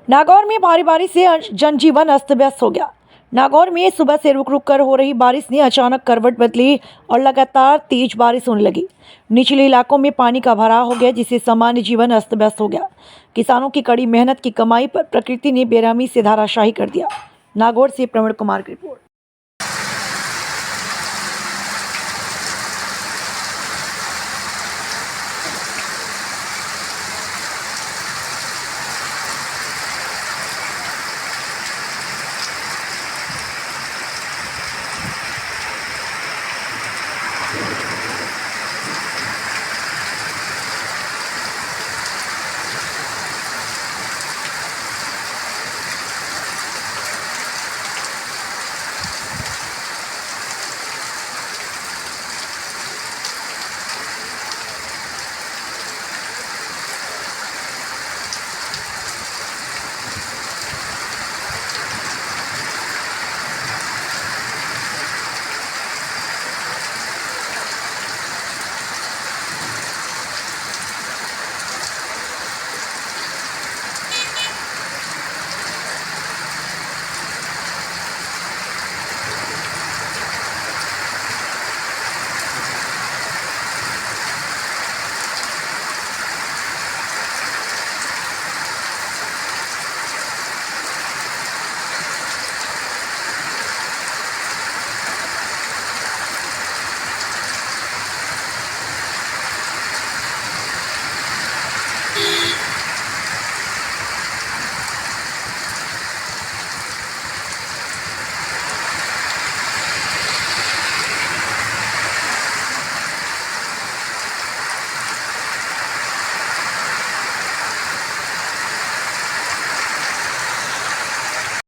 नागौर में भारी बारिश से जनजीवन अस्त व्यस्त हो गया। नागौर में सुबह से रुक रुक कर हो रही बारिश ने अचानक करवट बदली और लगातार तेज बारिश होने लगी। निचले इलाकों में पानी का भराव हो गया, जिससे सामान्य जीवन अस्त व्यस्त हो गया। किसानों की कड़ी मेहनत की कमाई पर प्रकृति ने बेरहमी से धाराशाही कर दिया। नागौर से प्रवीण कुमार की रिपोर्ट।